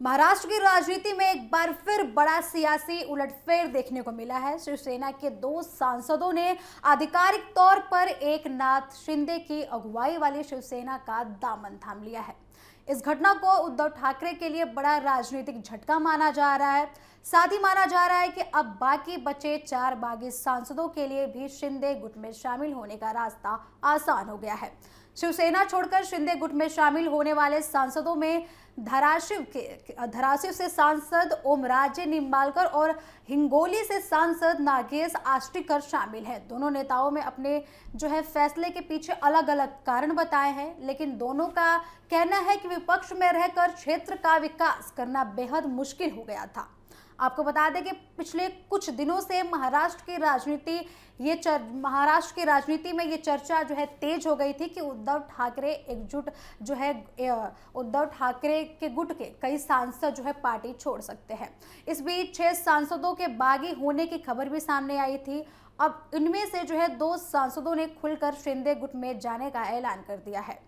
महाराष्ट्र की राजनीति में एक बार फिर बड़ा सियासी उलटफेर देखने को मिला है। शिवसेना के दो सांसदों ने आधिकारिक तौर पर एकनाथ शिंदे की अगुवाई वाली शिवसेना का दामन थाम लिया है। इस घटना को उद्धव ठाकरे के लिए बड़ा राजनीतिक झटका माना जा रहा है। साथ ही माना जा रहा है कि अब बाकी बचे 4 बागी सांसदों के लिए भी शिंदे गुट में शामिल होने का रास्ता आसान हो गया है। शिवसेना छोड़कर शिंदे गुट में शामिल होने वाले सांसदों में धाराशिव से सांसद ओमराजे निंबाळकर और हिंगोली से सांसद नागेश आष्टीकर शामिल हैं। दोनों नेताओं में अपने फैसले के पीछे अलग अलग कारण बताए हैं, लेकिन दोनों का कहना है कि विपक्ष में रहकर क्षेत्र का विकास करना बेहद मुश्किल हो गया था। आपको बता दें कि पिछले कुछ दिनों से महाराष्ट्र की राजनीति में ये चर्चा तेज हो गई थी कि उद्धव ठाकरे के गुट के कई सांसद पार्टी छोड़ सकते हैं। इस बीच 6 सांसदों के बागी होने की खबर भी सामने आई थी। अब इनमें से 2 सांसदों ने खुलकर शिंदे गुट में जाने का ऐलान कर दिया है।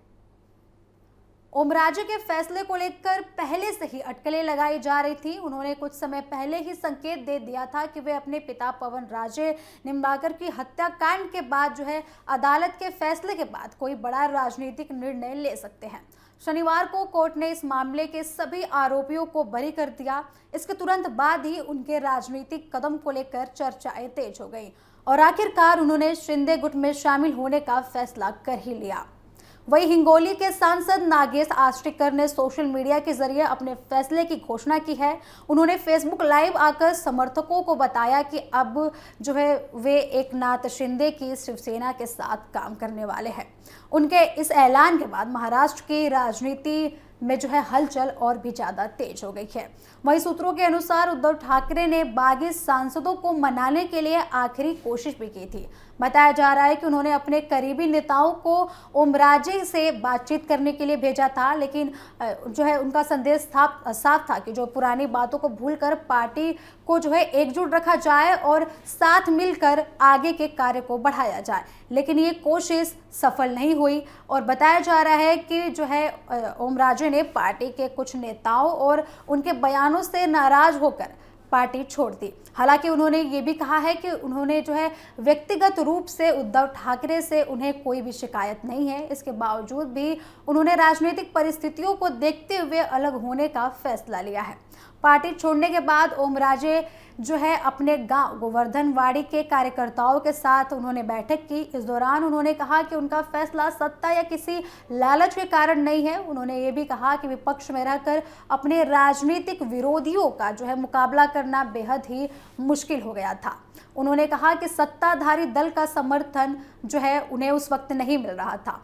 ओमराजे के फैसले को लेकर पहले से ही अटकलें लगाई जा रही थी। उन्होंने कुछ समय पहले ही संकेत दे दिया था कि वे अपने पिता पवन राजे निंबाळकर की हत्याकांड के बाद अदालत के फैसले के बाद कोई बड़ा राजनीतिक निर्णय ले सकते हैं। शनिवार को कोर्ट ने इस मामले के सभी आरोपियों को बरी कर दिया। इसके तुरंत बाद ही उनके राजनीतिक कदम को लेकर चर्चाएं तेज हो गई और आखिरकार उन्होंने शिंदे गुट में शामिल होने का फैसला कर ही लिया। वहीं हिंगोली के सांसद नागेश आष्टीकर ने सोशल मीडिया के जरिए अपने फैसले की घोषणा की है। उन्होंने फेसबुक लाइव आकर समर्थकों को बताया कि अब वे एकनाथ शिंदे की शिवसेना के साथ काम करने वाले हैं। उनके इस ऐलान के बाद महाराष्ट्र की राजनीति में हलचल और भी ज्यादा तेज हो गई है। वहीं सूत्रों के अनुसार उद्धव ठाकरे ने बागी सांसदों को मनाने के लिए आखिरी कोशिश भी की थी। बताया जा रहा है कि उन्होंने अपने करीबी नेताओं को ओमराजे से बातचीत करने के लिए भेजा था, लेकिन उनका संदेश साफ था कि पुरानी बातों को भूलकर पार्टी को एकजुट रखा जाए और साथ मिलकर आगे के कार्य को बढ़ाया जाए। लेकिन ये कोशिश सफल नहीं हुई और बताया जा रहा है कि ओमराजे ने पार्टी के कुछ नेताओं और उनके बयानों से नाराज होकर पार्टी छोड़ दी। हालांकि उन्होंने ये भी कहा है कि उन्होंने व्यक्तिगत रूप से उद्धव ठाकरे से उन्हें कोई भी शिकायत नहीं है। इसके बावजूद भी उन्होंने राजनीतिक परिस्थितियों को देखते हुए अलग होने का फैसला लिया है। पार्टी छोड़ने के बाद ओमराजे अपने गांव गोवर्धनवाड़ी के कार्यकर्ताओं के साथ उन्होंने बैठक की। इस दौरान उन्होंने कहा कि उनका फैसला सत्ता या किसी लालच के कारण नहीं है। उन्होंने ये भी कहा कि विपक्ष में रहकर अपने राजनीतिक विरोधियों का मुकाबला करना बेहद ही मुश्किल हो गया था। उन्होंने कहा कि सत्ताधारी दल का समर्थन उन्हें उस वक्त नहीं मिल रहा था।